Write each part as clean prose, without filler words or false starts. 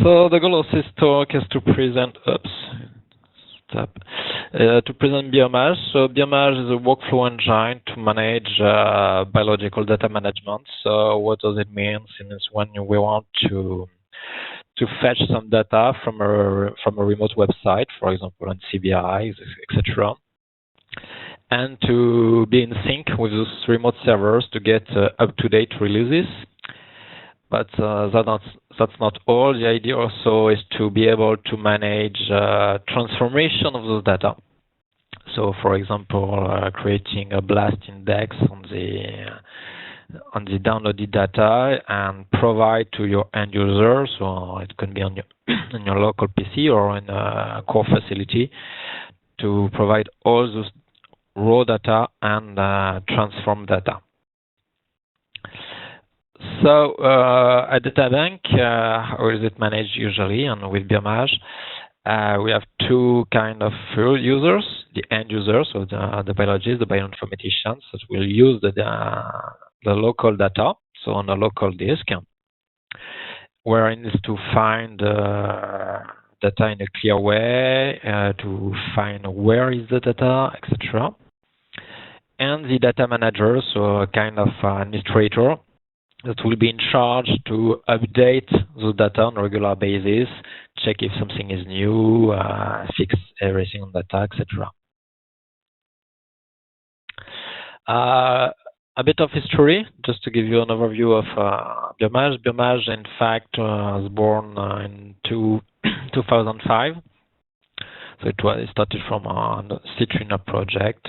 So the goal of this talk is to present, to present BioMAJ. So BioMAJ is a workflow engine to manage biological data management. So what does it mean? Since when we want to fetch some data from a remote website, for example, on CBI, etc., and to be in sync with those remote servers to get up-to-date releases. But that's not all. The idea also is to be able to manage transformation of those data. So, for example, creating a blast index on the downloaded data and provide to your end users, so it can be on your local PC or in a core facility, to provide all those raw data and transform data. So at data bank, how is it managed usually? And with BioMAJ, we have two kind of users: the end users, so the biologists, the bioinformaticians that will use the local data, so on a local disk, where it needs to find data in a clear way, to find where is the data, etc. And the data manager, so a kind of administrator, that will be in charge to update the data on a regular basis, check if something is new, fix everything on data, etc. A bit of history, just to give you an overview of BioMAJ. BioMAJ, in fact, was born in 2005. So it started from a Citrina project.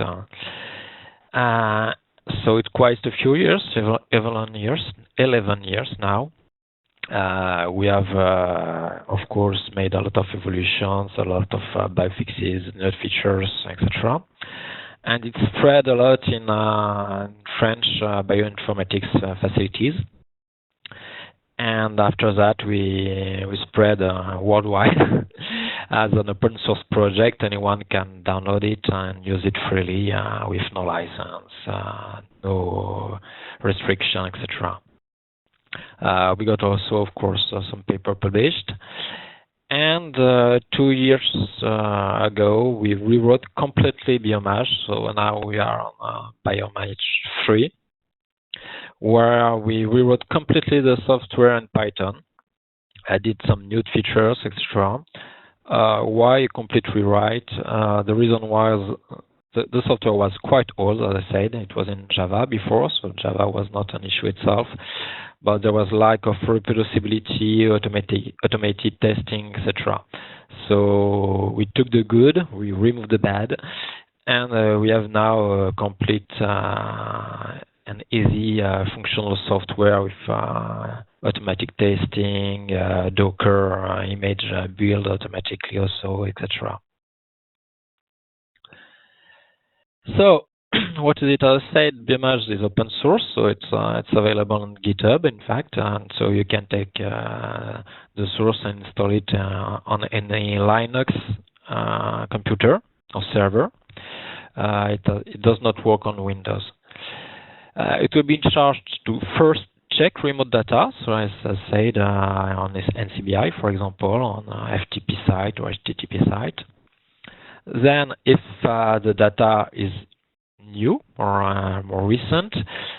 So it's quite a few years, 11 years now. We have, of course, made a lot of evolutions, a lot of bug fixes, new features, etc. And it's spread a lot in French bioinformatics facilities. And after that, we spread worldwide as an open source project. Anyone can download it and use it freely with no license, no restriction, etc. We got also, of course, some paper published. And 2 years ago, we rewrote completely BioMAJ. So now we are on BioMAJ3, where we rewrote completely the software in Python, added some new features, etc. Why a complete rewrite? The reason was the software was quite old, as I said. It was in Java before, so Java was not an issue itself. But there was lack of reproducibility, automated testing, etc. So we took the good, we removed the bad, and we have now a complete and easy functional software with automatic testing, Docker, image build automatically also, etc. So, what is it? As I said, BioMAJ is open source, so it's available on GitHub, in fact, and so you can take the source and install it on any Linux computer or server. It does not work on Windows. It will be in charge to first check remote data, so as I said, on this NCBI, for example, on FTP site or HTTP site. Then, if the data is new or more recent,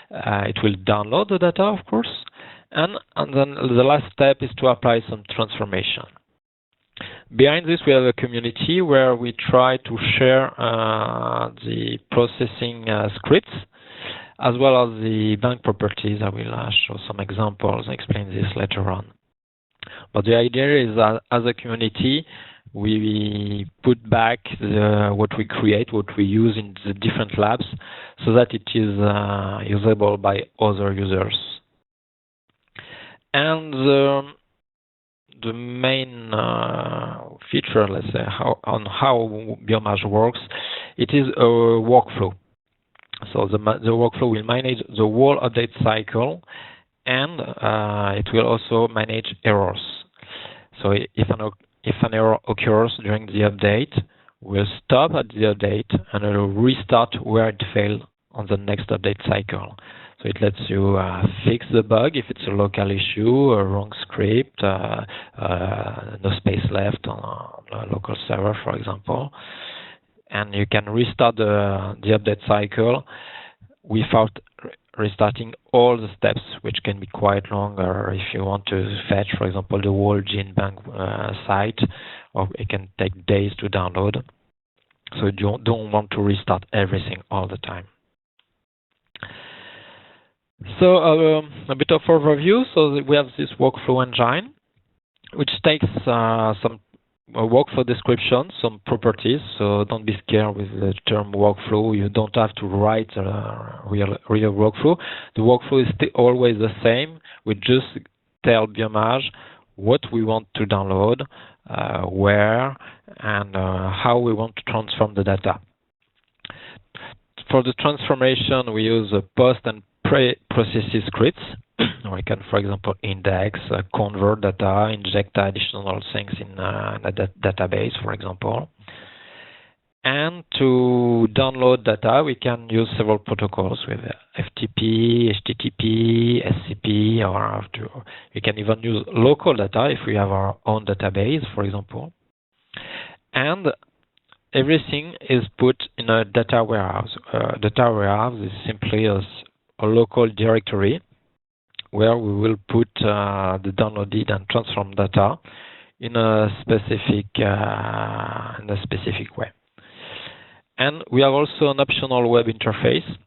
it will download the data, of course, and then the last step is to apply some transformation. Behind this, we have a community where we try to share the processing scripts, as well as the bank properties. I will show some examples and explain this later on. But the idea is that as a community, we put back what we create, what we use in the different labs, so that it is usable by other users. And the main feature, let's say, on how BioMAJ works, it is a workflow. So the workflow will manage the whole update cycle, and it will also manage errors. So if an error occurs during the update, we'll stop at the update and it will restart where it failed on the next update cycle. So it lets you fix the bug if it's a local issue, a wrong script, no space left on a local server, for example. And you can restart the update cycle without restarting all the steps, which can be quite long, or if you want to fetch, for example, the whole gene bank site, or it can take days to download. So you don't want to restart everything all the time. So a bit of overview. So we have this workflow engine, which takes some workflow description, some properties. So don't be scared with the term workflow. You don't have to write a real workflow. The workflow is always the same. We just tell BioMAJ what we want to download, where, and how we want to transform the data. For the transformation, we use post and pre-processing scripts. We can, for example, index, convert data, inject additional things in a database, for example. And to download data, we can use several protocols with FTP, HTTP, SCP, or we can even use local data if we have our own database, for example. And everything is put in a data warehouse. Data warehouse is simply a local directory where we will put the downloaded and transformed data in a specific way. And we have also an optional web interface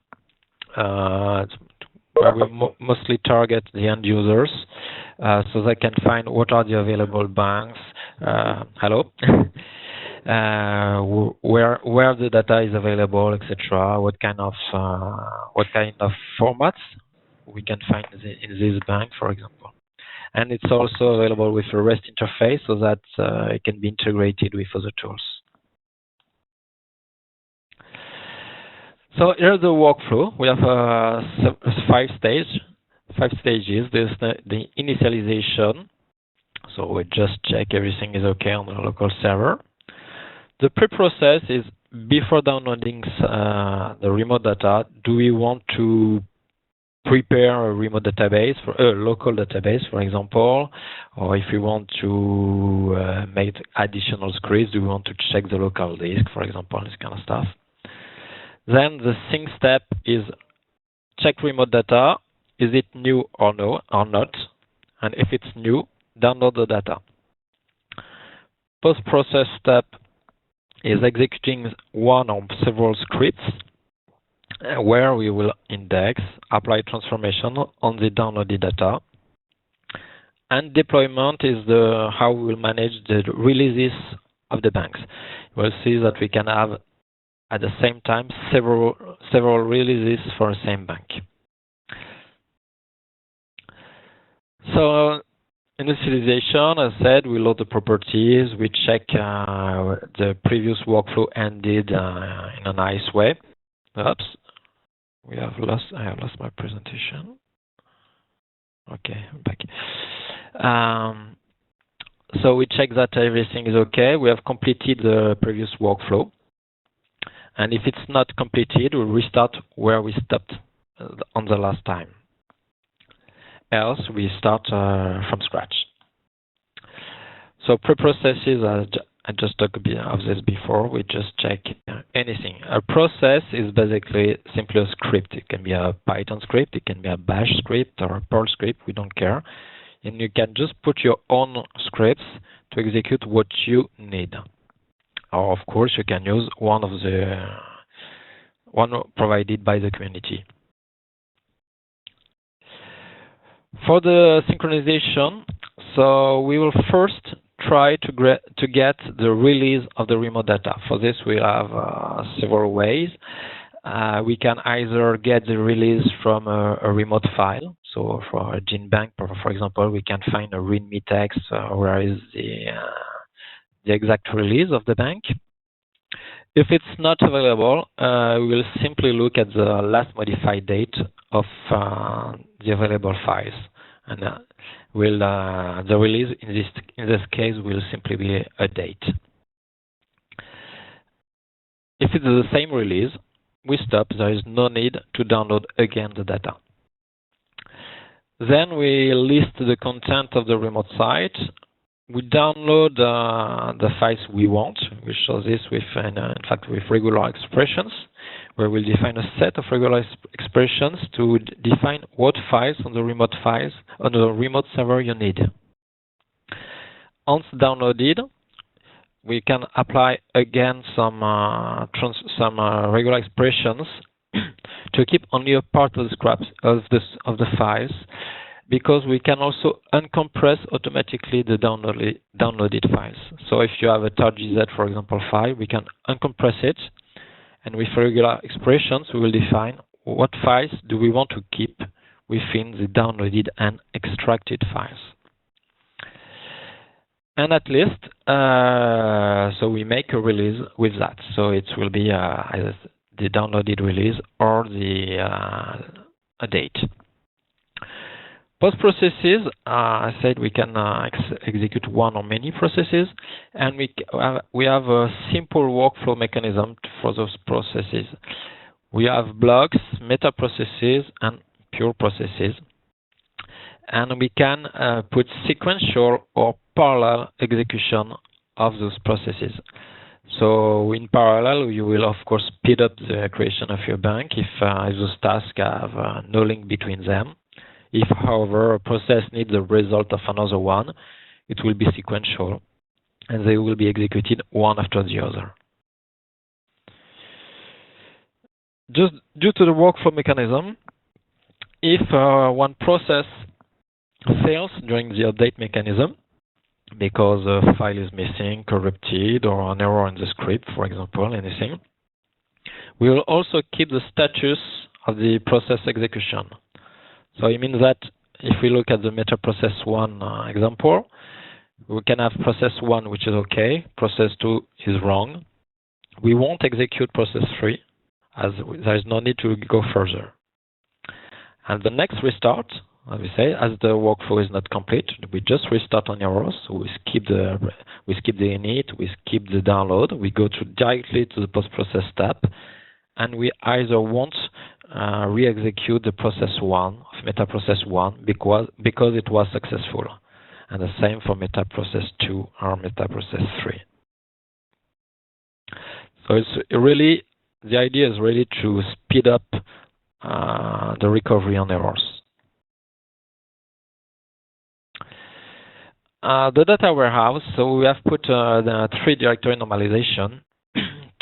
where we mostly target the end users, so they can find what are the available banks. Where the data is available, etc. What kind of formats we can find in this bank, for example. And it's also available with a REST interface, so that it can be integrated with other tools. So here's the workflow. We have 5 stages. There's the initialization. So we just check everything is okay on the local server. The pre-process is before downloading the remote data. Do we want to prepare a remote database, for a local database, for example, or if we want to make additional scripts, do we want to check the local disk, for example, this kind of stuff. Then the sync step is check remote data. Is it new or not? And if it's new, download the data. Post-process step is executing one or several scripts where we will index, apply transformation on the downloaded data. And deployment is how we will manage the releases of the banks. We'll see that we can have at the same time several releases for the same bank. So initialization, as I said, we load the properties, we check the previous workflow ended in a nice way. Oops, I have lost my presentation. Okay, I'm back. So we check that everything is okay. We have completed the previous workflow. And if it's not completed, we'll restart where we stopped on the last time. Else, we start from scratch. So pre-processes, I just talked of this before. We just check anything. A process is basically simply a script. It can be a Python script, it can be a Bash script or a Perl script, we don't care. And you can just put your own scripts to execute what you need. Or of course, you can use one provided by the community. For the synchronization, so we will first try to get the release of the remote data. For this, we have several ways. We can either get the release from a remote file. So for a gene bank, for example, we can find a readme text where is the exact release of the bank. If it's not available, we will simply look at the last modified date of the available files, and the release in this case will simply be a date. If it's the same release, we stop. There is no need to download again the data. Then we list the content of the remote site. We download the files we want. We show this with, in fact, with regular expressions, where we'll define a set of regular expressions to define what files on the remote server you need. Once downloaded, we can apply again some regular expressions to keep only a part of the scraps of the files, because we can also uncompress automatically the downloaded files. So if you have a .gz, for example, file, we can uncompress it, and with regular expressions, we will define what files do we want to keep within the downloaded and extracted files. And at least, so we make a release with that. So it will be either the downloaded release or the a date. Post processes, I said we can execute one or many processes, and we have a simple workflow mechanism for those processes. We have blocks, meta processes, and pure processes, and we can put sequential or parallel execution of those processes. So in parallel, you will of course speed up the creation of your bank if those tasks have no link between them. If, however, a process needs the result of another one, it will be sequential, and they will be executed one after the other. Just due to the workflow mechanism, if one process fails during the update mechanism, because a file is missing, corrupted, or an error in the script, for example, anything, we will also keep the status of the process execution. So it means that if we look at the meta process 1 example, we can have process 1 which is okay, process 2 is wrong. We won't execute process 3 as there is no need to go further. And the next restart, as we say, as the workflow is not complete, we just restart on errors. So we skip the init, we skip the download, we go directly to the post-process step, and we either won't re-execute the process 1 of meta process 1 because it was successful, and the same for meta process 2 or meta process 3. So it's really, the idea is really to speed up the recovery on errors. The data warehouse, so we have put the 3-directory normalization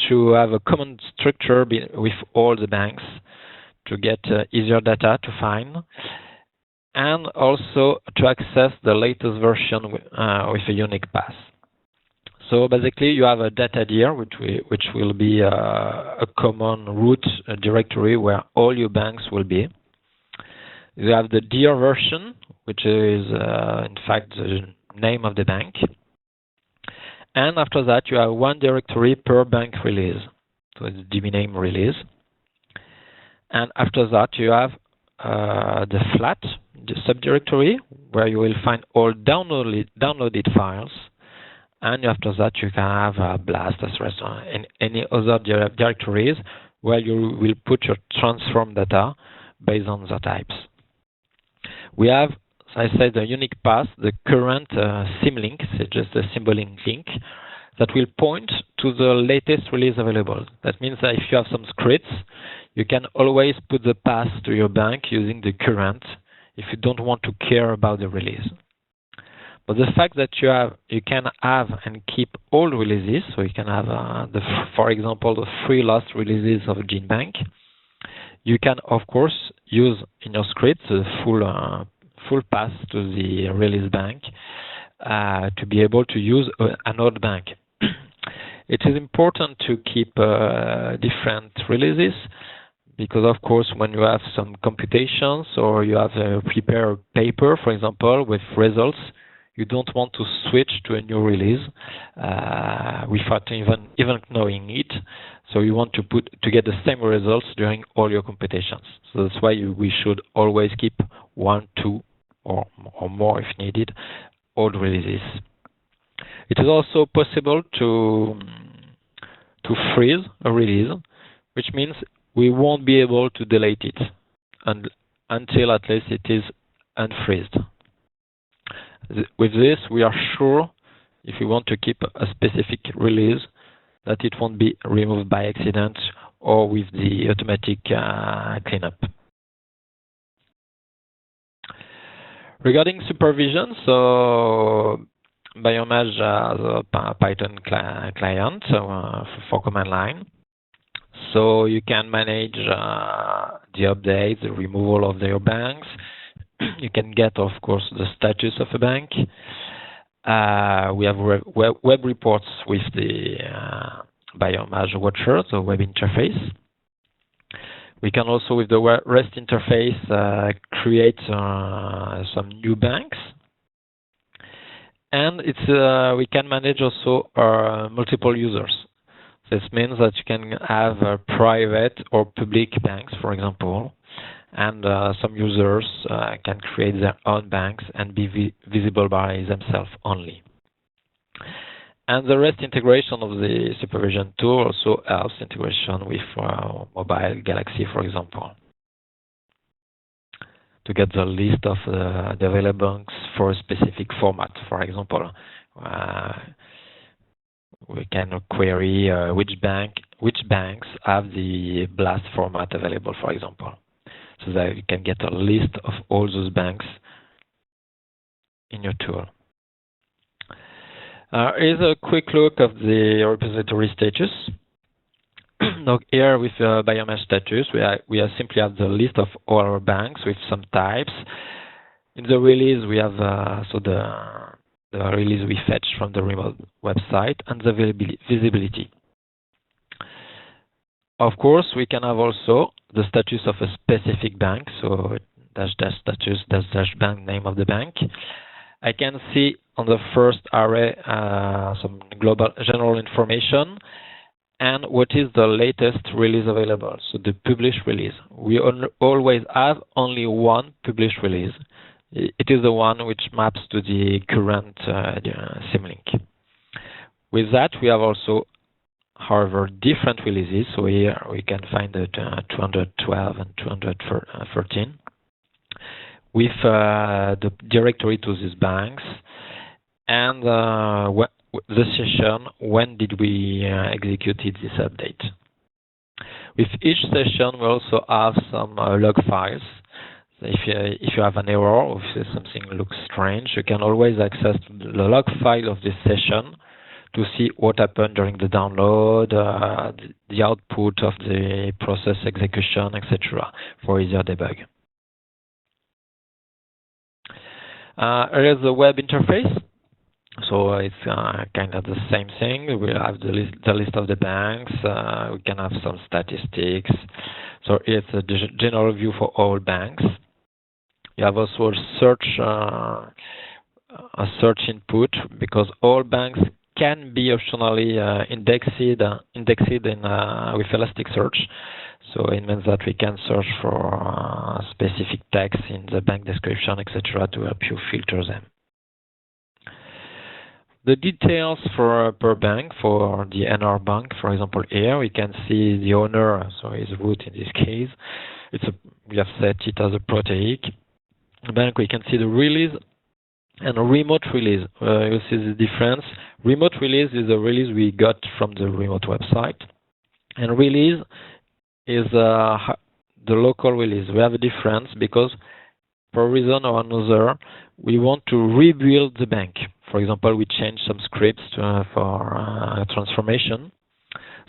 to have a common structure with all the banks to get easier data to find, and also to access the latest version with a unique path. So basically, you have a data dir, which will be a common root directory where all your banks will be. You have the dir version, which is in fact the name of the bank. And after that, you have one directory per bank release. So it's DB name release. And after that, you have the flat, the subdirectory, where you will find all downloaded files. And after that, you can have a blast, and any other directories where you will put your transform data based on the types. We have, as I said, the unique path, the current symlink, so just a symbolic link, that will point to the latest release available. That means that if you have some scripts, you can always put the path to your bank using the current if you don't want to care about the release. But the fact that you can have and keep all releases, so you can have, for example, the 3 last releases of GeneBank, you can, of course, use in your script the full path to the release bank to be able to use an old bank. It is important to keep different releases because, of course, when you have some computations or you have to prepare a paper, for example, with results, you don't want to switch to a new release without even knowing it. So you want to get the same results during all your computations. So that's why we should always keep 1, 2, or more if needed, old releases. It is also possible to freeze a release, which means we won't be able to delete it until at least it is unfreezed. With this, we are sure, if we want to keep a specific release, that it won't be removed by accident or with the automatic cleanup. Regarding supervision, so BioMAJ has a Python client for command line. So you can manage the updates, the removal of your banks. You can get, of course, the status of a bank. We have web reports with the BioMAJ Watcher, the web interface. We can also, with the REST interface, create some new banks. And we can manage also multiple users. This means that you can have private or public banks, for example, and some users can create their own banks and be visible by themselves only. And the REST integration of the supervision tool also helps integration with mobile Galaxy, for example, to get the list of the available banks for a specific format. For example, we can query which banks have the BLAST format available, for example, so that you can get a list of all those banks in your tool. Here's a quick look of the repository status. Now here with BioMAJ status, we simply have the list of all our banks with some types. In the release, we have the release we fetch from the remote website and the visibility. Of course, we can have also the status of a specific bank, so --status --bank name of the bank. I can see on the first array some global general information and what is the latest release available, so the published release. We always have only one published release. It is the one which maps to the current symlink. With that, we have also, however, different releases. So here we can find the 212 and 213 with the directory to these banks and the session, when did we execute this update. With each session, we also have some log files. If you have an error or if something looks strange, you can always access the log file of this session to see what happened during the download, the output of the process execution, etc., for easier debug. Here is the web interface. So it's kind of the same thing. We have the list of the banks. We can have some statistics. So it's a general view for all banks. You have also a search input, because all banks can be optionally indexed with Elasticsearch. So it means that we can search for specific text in the bank description, etc., to help you filter them. The details for per bank, for the NR bank, for example, here we can see the owner, so his root in this case. We have set it as a proteic bank. We can see the release and a remote release. You see the difference. Remote release is a release we got from the remote website, and release is the local release. We have a difference because, for a reason or another, we want to rebuild the bank. For example, we change some scripts for transformation.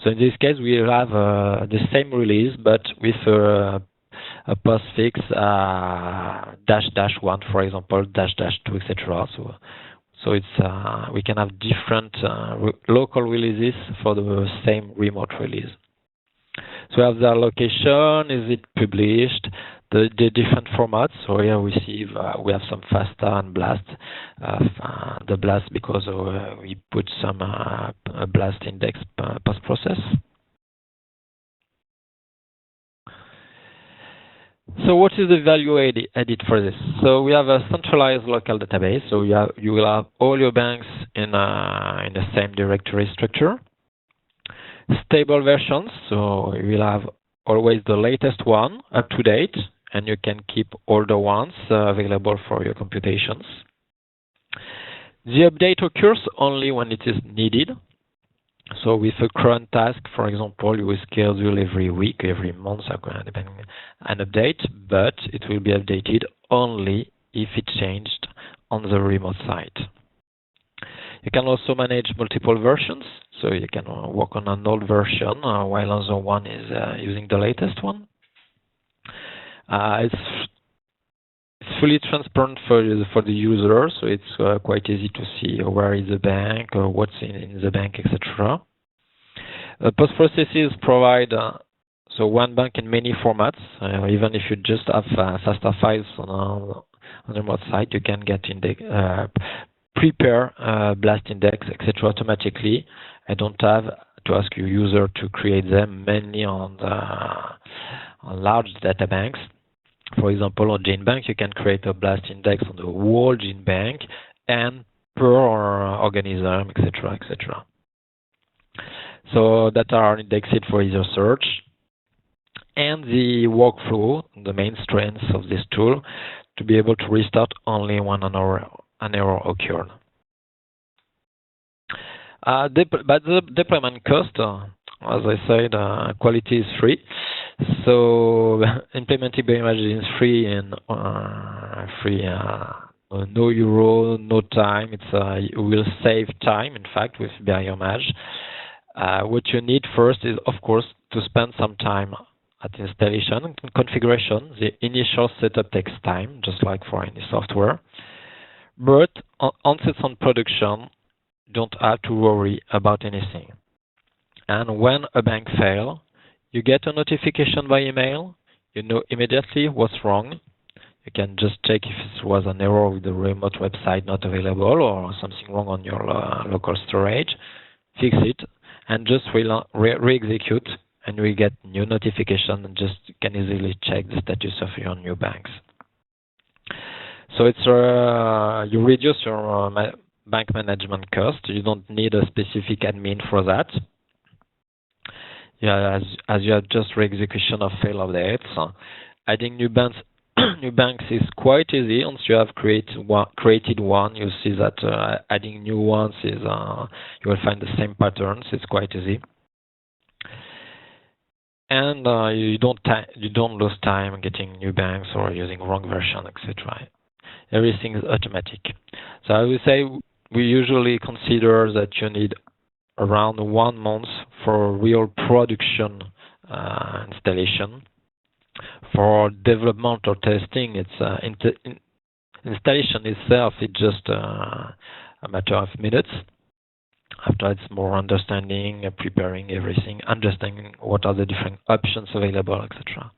So in this case, we will have the same release, but with a postfix --1, for example, --2, etc. So it's we can have different local releases for the same remote release. So we have the location, is it published, the different formats. So here we see we have some FASTA and BLAST. The BLAST because we put some BLAST index post-process. So what is the value added for this? So we have a centralized local database. So you will have all your banks in the same directory structure. Stable versions. So you will have always the latest one, up to date, and you can keep older ones available for your computations. The update occurs only when it is needed. So with a current task, for example, you will schedule every week, every month, depending on an update, but it will be updated only if it changed on the remote site. You can also manage multiple versions, so you can work on an old version while another one is using the latest one. It's fully transparent for the user, so it's quite easy to see where is the bank, or what's in the bank, etc. Post-processes provide so one bank in many formats. Even if you just have faster files on the remote site, you can get prepare blast index, etc. automatically. I don't have to ask your user to create them, mainly on large data banks. For example, on GenBank, you can create a blast index on the whole GenBank and per organism, etc., etc. So data are indexed for easier search. And the workflow, the main strength of this tool, to be able to restart only when an error occurred. But the deployment cost, as I said, quality is free. So implementing BioMAJ is free and no euro, no time. It will save time, in fact, with BioMAJ. What you need first is, of course, to spend some time at installation and configuration. The initial setup takes time, just like for any software. But once it's on production, don't have to worry about anything. And when a bank fails, you get a notification by email. You know immediately what's wrong. You can just check if it was an error with the remote website not available or something wrong on your local storage. Fix it and just re-execute, and we get new notification and just can easily check the status of your new banks. So it's you reduce your bank management cost. You don't need a specific admin for that. Yeah, as you have just re-execution of fail updates. Adding new banks is quite easy. Once you have created one, you see that adding new ones is you will find the same patterns. It's quite easy, and you don't lose time getting new banks or using wrong version, etc. Everything is automatic. So I would say we usually consider that you need around 1 month for real production installation. For development or testing, it's installation itself is just a matter of minutes. After it's more understanding, preparing everything, understanding what are the different options available, etc.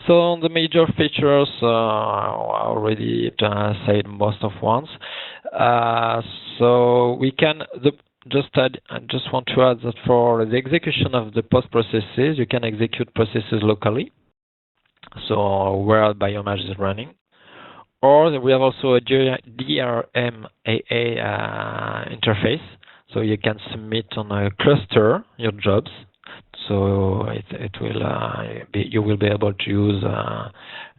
So the major features, I already said most of ones. So we can I just want to add that for the execution of the post processes, you can execute processes locally, so where BioMAJ is running. Or we have also a DRMAA interface, so you can submit on a cluster your jobs. So you will be able to use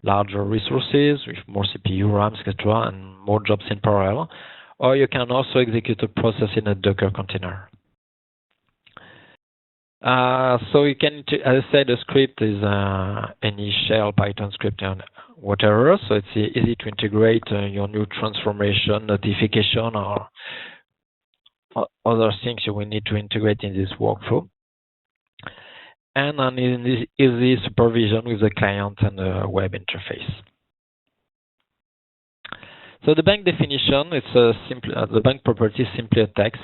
larger resources with more CPU, RAM, etc., and more jobs in parallel. Or you can also execute a process in a Docker container. So you can, as I said, the script is any shell, Python script, and whatever. So it's easy to integrate your new transformation, notification, or other things you will need to integrate in this workflow. And in this easy supervision with the client and the web interface. So the bank definition, it's the bank property is simply a text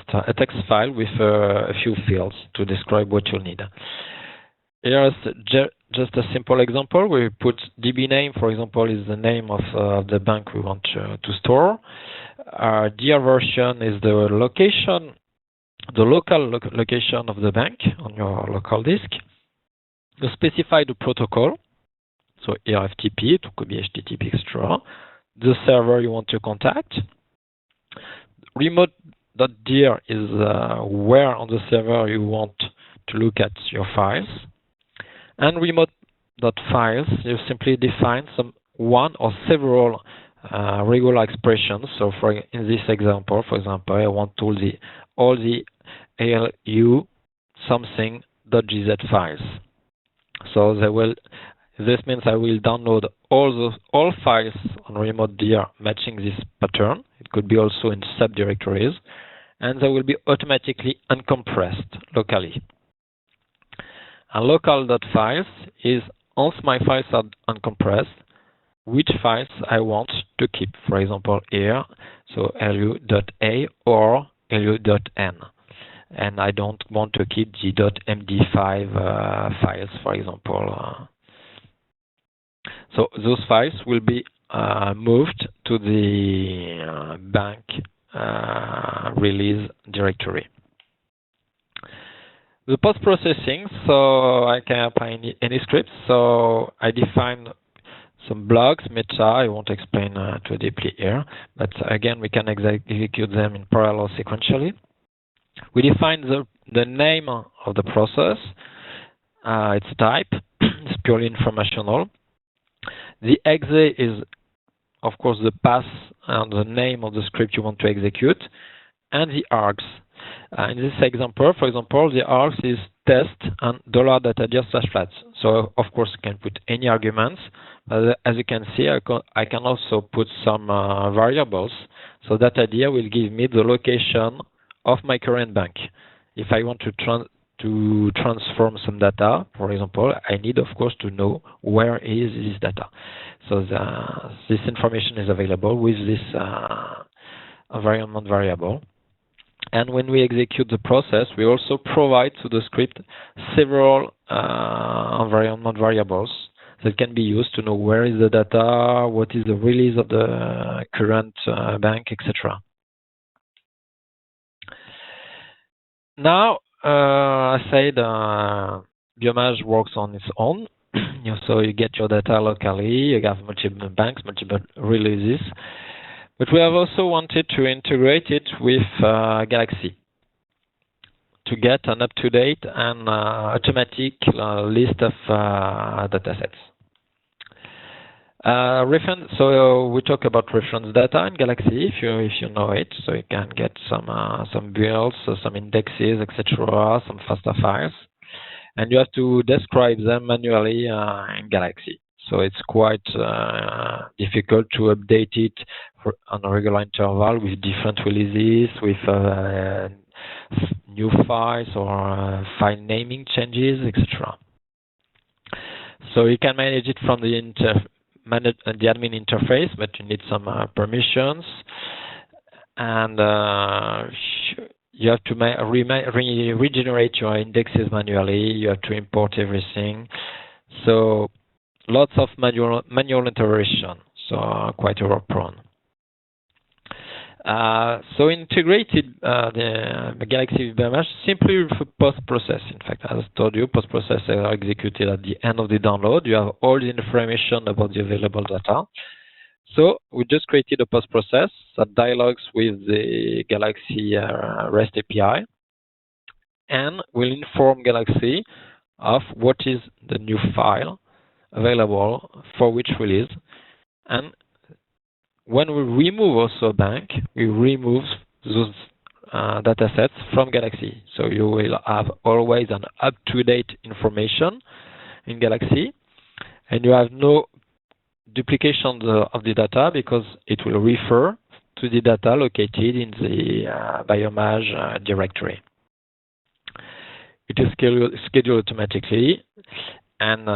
file with a few fields to describe what you'll need. Here's just a simple example. We put DB name, for example, is the name of the bank we want to store. DR version is the location, the local location of the bank on your local disk. You specify the protocol, so here FTP, it could be HTTP, etc. The server you want to contact. Remote.dir is where on the server you want to look at your files. And remote.files, you simply define one or several regular expressions. So in this example, for example, I want all the ALU something.gz files. So this means I will download all files on remote dir matching this pattern. It could be also in subdirectories, and they will be automatically uncompressed locally. And local.files is once my files are uncompressed, which files I want to keep. For example, here, so lu.a or lu.n. And I don't want to keep the .md5 files, for example. So those files will be moved to the bank release directory. The post-processing, so I can apply any scripts. So I define some blocks, meta, I won't explain too deeply here, but again, we can execute them in parallel sequentially. We define the name of the process, its type, it's purely informational. The exe is, of course, the path and the name of the script you want to execute, and the args. In this example, for example, the args is test and $datadir/flat. So, of course, you can put any arguments. But as you can see, I can also put some variables. So datadir will give me the location of my current bank. If I want to transform some data, for example, I need, of course, to know where is this data. So this information is available with this environment variable. And when we execute the process, we also provide to the script several environment variables that can be used to know where is the data, what is the release of the current bank, etc. Now, I said BioMAJ works on its own. So you get your data locally, you have multiple banks, multiple releases. But we have also wanted to integrate it with Galaxy to get an up-to-date and automatic list of datasets. So we talk about reference data in Galaxy, if you know it. So you can get some builds, some indexes, etc., some FASTA files, and you have to describe them manually in Galaxy. So it's quite difficult to update it on a regular interval with different releases, with new files or file naming changes, etc. So you can manage it from the admin interface, but you need some permissions, and you have to regenerate your indexes manually. You have to import everything. So lots of manual intervention, so quite error-prone. So integrated the Galaxy with BioMAJ simply with post-process. In fact, as I told you, post-processes are executed at the end of the download. You have all the information about the available data. So we just created a post-process that dialogues with the Galaxy REST API and will inform Galaxy of what is the new file available for which release. And when we remove also a bank, we remove those datasets from Galaxy. So you will have always an up-to-date information in Galaxy, and you have no duplication of the data because it will refer to the data located in the BioMAJ directory. It is scheduled automatically, and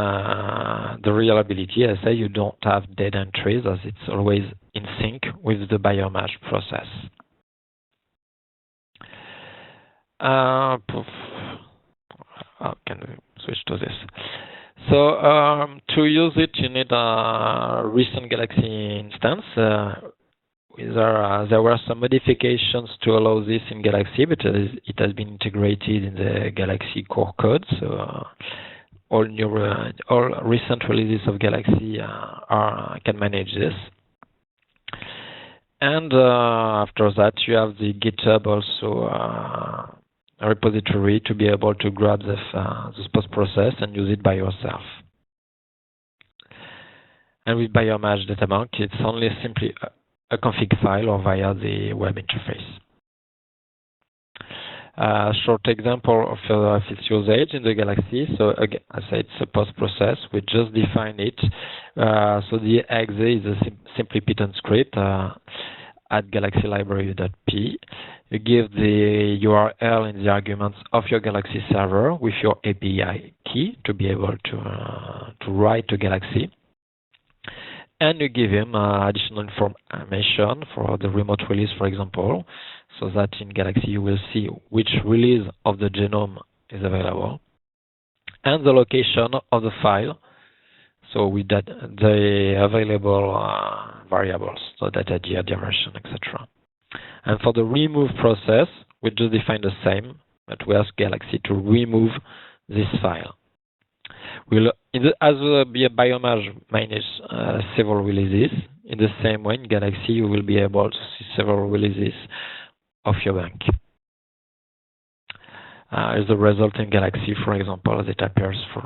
the reliability, I say, you don't have dead entries as it's always in sync with the BioMAJ process. Can we switch to this? So to use it, you need a recent Galaxy instance. There were some modifications to allow this in Galaxy, but it has been integrated in the Galaxy core code. So all recent releases of Galaxy can manage this. And after that, you have the GitHub also repository to be able to grab this post-process and use it by yourself. And with BioMAJ Databank, it's only simply a config file or via the web interface. A short example of its usage in the Galaxy. So again, I say it's a post-process. We just define it. So the exe is a simply Python script at galaxylibrary.p. You give the URL in the arguments of your Galaxy server with your API key to be able to write to Galaxy. And you give him additional information for the remote release, for example, so that in Galaxy you will see which release of the genome is available, and the location of the file, so with that the available variables, so data, year, duration, etc. And for the remove process, we just define the same, but we ask Galaxy to remove this file. As BioMAJ manages several releases, in the same way in Galaxy you will be able to see several releases of your bank. As a result in Galaxy, for example, as it appears for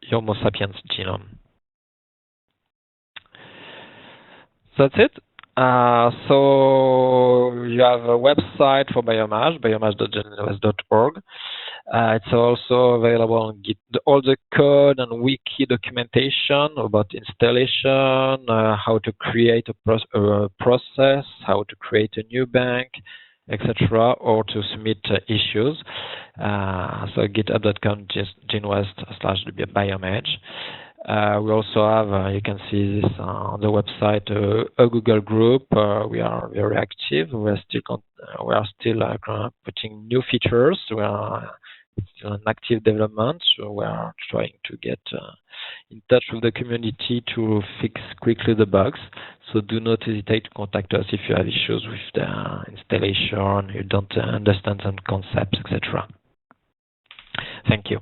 Homo sapiens genome. That's it. So you have a website for BioMAJ, biomaj.genus.org. It's also available on Git, all the code and wiki documentation about installation, how to create a process, how to create a new bank, etc., or to submit issues. So github.com genwest/BioMAJ. We also have, you can see this on the website, a Google group. We are very active. We are still putting new features. We are still in active development. So we are trying to get in touch with the community to fix quickly the bugs. So do not hesitate to contact us if you have issues with the installation, you don't understand some concepts, etc. Thank you.